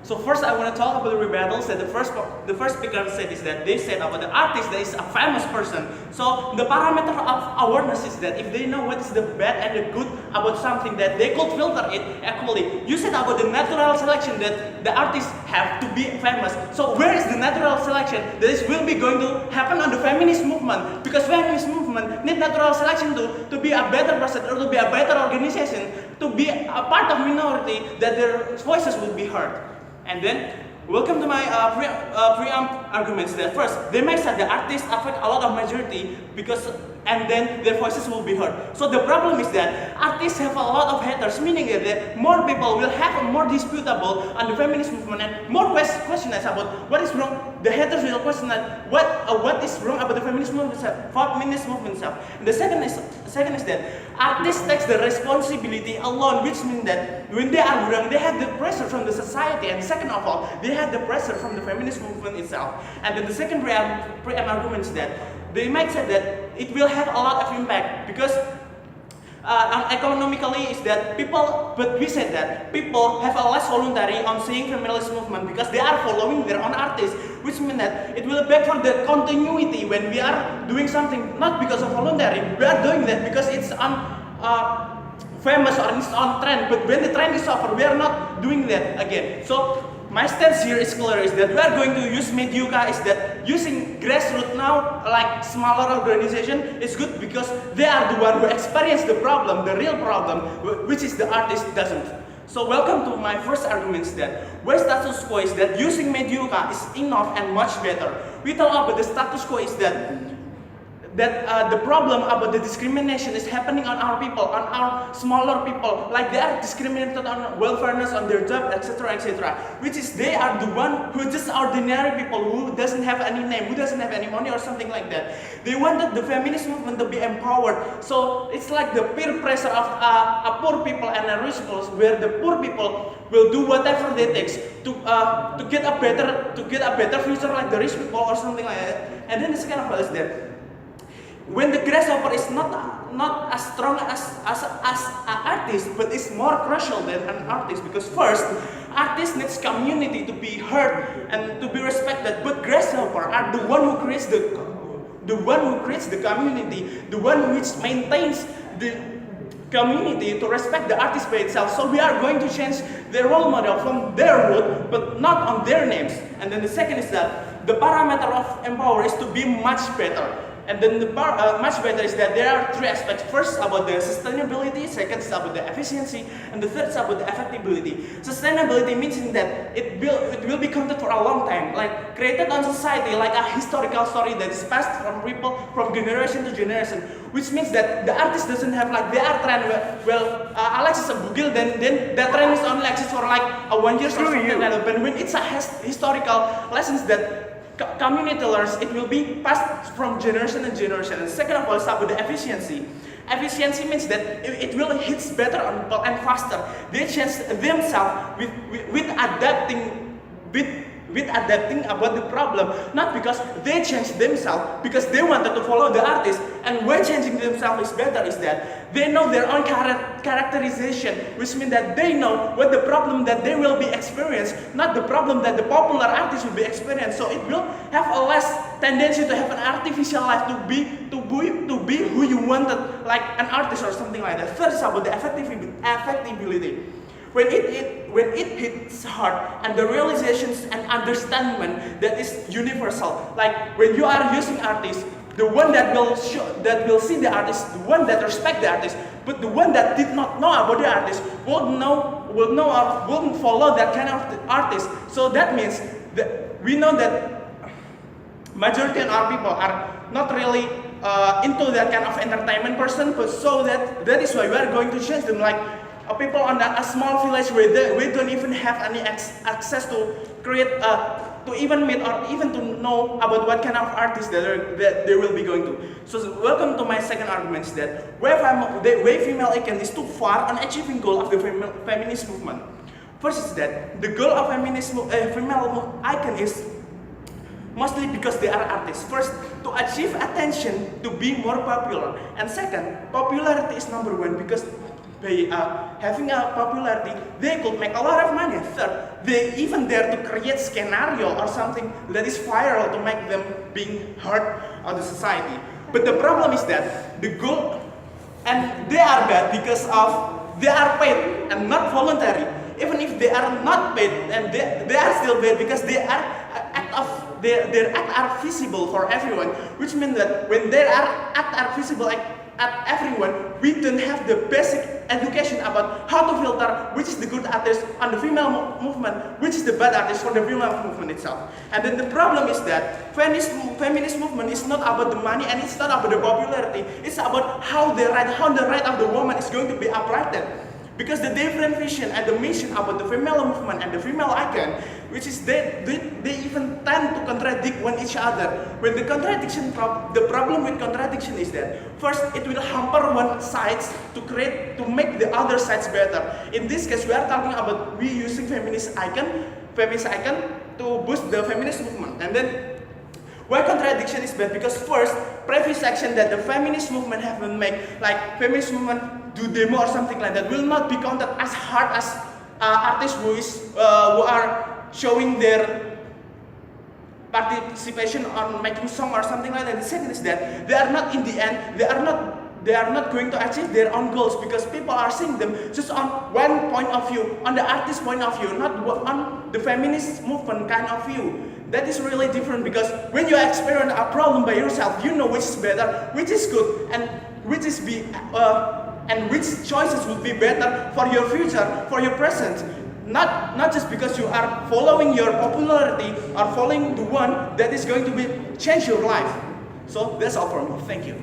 So first I want to talk about the rebuttals that the first speaker said is that they said about the artist that is a famous person. So the parameter of awareness is that if they know what is the bad and the good about something, that they could filter it equally. You said about the natural selection that the artists have to be famous. So where is the natural selection that is will be going to happen on the feminist movement? Because feminist movement need natural selection to be a better person or to be a better organization, to be a part of minority that their voices will be heard. And then, welcome to my preamp arguments that first, they may say the artists affect a lot of majority and then their voices will be heard. So the problem is that artists have a lot of haters, meaning that more people will have a more disputable on the feminist movement and more questions about what is wrong. The haters will question that what is wrong about the feminist movement itself. And the second is that artists takes the responsibility alone, which means that when they are wrong, they have the pressure from the society, and second of all, they have the pressure from the feminist movement itself. And then the second preamp argument is that they might say that it will have a lot of impact because economically is that but we said that people have a less voluntary on seeing feminist movement because they are following their own artists, which means that it will back for the continuity when we are doing something not because of voluntary, we are doing that because it's famous or it's on trend, but when the trend is over, we are not doing that again. So my stance here is clear, is that we are going to use mediocre, is that using grassroots now, like smaller organization, is good because they are the one who experience the problem, the real problem, which is the artist doesn't. So welcome to my first arguments that where status quo is that using mediocre is enough and much better. We talk about the status quo is that the problem about the discrimination is happening on our people, on our smaller people, like they are discriminated on welfareness, on their job, etc., etc. Which is they are the one who just ordinary people who doesn't have any name, who doesn't have any money or something like that. They wanted the feminist movement to be empowered. So it's like the peer pressure of a poor people and a rich people, where the poor people will do whatever they takes to get a better future like the rich people or something like that. And then the second of all is that when the grasshopper is not as strong as an artist, but is more crucial than an artist, because first, artist needs community to be heard and to be respected, but grasshopper are the one who creates the community, the one which maintains the community to respect the artist by itself. So we are going to change their role model from their root, but not on their names. And then the second is that the parameter of empower is to be much better. And then the much better is that there are three aspects. First, about the sustainability. Second is about the efficiency. And the third is about the effectivity. Sustainability means that it will be counted for a long time, like created on society, like a historical story that is passed from people from generation to generation. Which means that the artist doesn't have like they are trend. Well, Alex is a Google, then that trend is only exists for like 1 year or something like that. But when it's a historical lessons that community learns, it will be passed from generation to generation. And second of all is about the efficiency. Efficiency means that it will hit better on people and faster. They change themselves with adapting about the problem, not because they changed themselves, because they wanted to follow the artist. And why changing themselves is better is that they know their own characterization, which means that they know what the problem that they will be experienced, not the problem that the popular artist will be experienced. So it will have a less tendency to have an artificial life, to be who you wanted, like an artist or something like that. First, about the effectivity. When it hits hard, and the realizations and understanding that is universal. Like when you are using artists, the one that will see the artist, the one that respect the artist, but the one that did not know about the artist won't follow that kind of artist. So that means that we know that majority of our people are not really into that kind of entertainment person, but so that is why we are going to change them. Like people on a small village where we don't even have any access to create, to even meet or even to know about what kind of artists that they will be going to. So welcome to my second argument, is that the way female icon is too far on achieving goal of the feminist movement. First is that the goal of female icon is mostly because they are artists. First, to achieve attention, to be more popular. And second, popularity is number one because by having a popularity, they could make a lot of money. Third, they even dare to create scenario or something that is viral to make them being heard of the society. But the problem is that the goal, and they are bad because of they are paid and not voluntary. Even if they are not paid, and they are still bad because their act are visible for everyone, which means that when their act are visible at everyone, we don't have the basic education about how to filter which is the good artist on the female movement, which is the bad artist for the female movement itself. And then the problem is that feminist movement is not about the money and it's not about the popularity. It's about how the right of the woman is going to be uprighted. Because the different vision and the mission about the female movement and the female icon, which is they even tend to contradict one each other. When the problem with contradiction is that first it will hamper one side to make the other sides better. In this case, we are talking about we using feminist icon to boost the feminist movement. And then why contradiction is bad? Because first, previous action that the feminist movement have been made, like feminist movement do demo or something like that, will not be counted as hard as artists who are showing their participation on making song or something like that. The second is that they are not in the end, they are not going to achieve their own goals because people are seeing them just on one point of view, on the artist point of view, not on the feminist movement kind of view. That is really different because when you experience a problem by yourself, you know which is better, which is good, and which choices would be better for your future, for your present. Not just because you are following your popularity or following the one that is going to change your life. So that's all from me. Thank you.